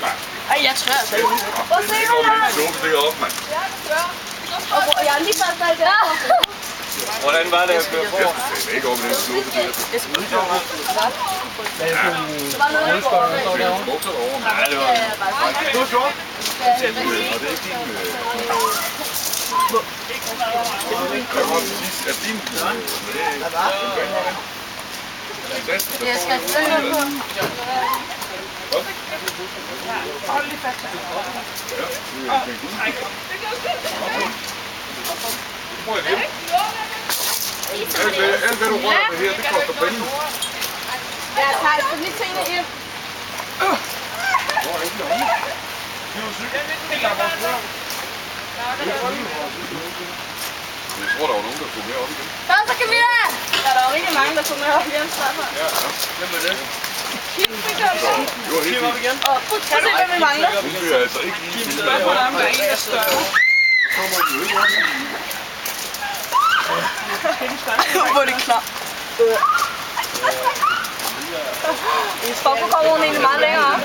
Ej, jeg tør altså ikke. Prøv at se, hvad der er. Det er op, mand. Ja, det gør. Og jeg er lige først alt der. Hvordan var det at køre for? Jeg skal ikke op i den sluppe der. Det skal ikke være. Der var noget, der går over. Bukser derovre. Nej, det var... Du er sjovt. Og det er ikke din... Jeg var præcis af din... Jeg skal følge på. Hold lige fast. Prøv at hjælpe. Alt hvad du rører med her, det koster penge. Ja, tager lige tingene hjem. Jeg tror, der var nogen, der tog med op igen. Kom så, Camilla! Ja, der var rigtig mange, der tog med op igen. Ja, hvem er det? Kim, vi gør det. Det var helt vildt. Og prøv at se, hvad vi mangler. Nu bliver jeg altså ikke lige til at Der er en, der er større. så kommer de jo ikke op. Hvor er det klar. Hvorfor kommer hun egentlig meget længere op?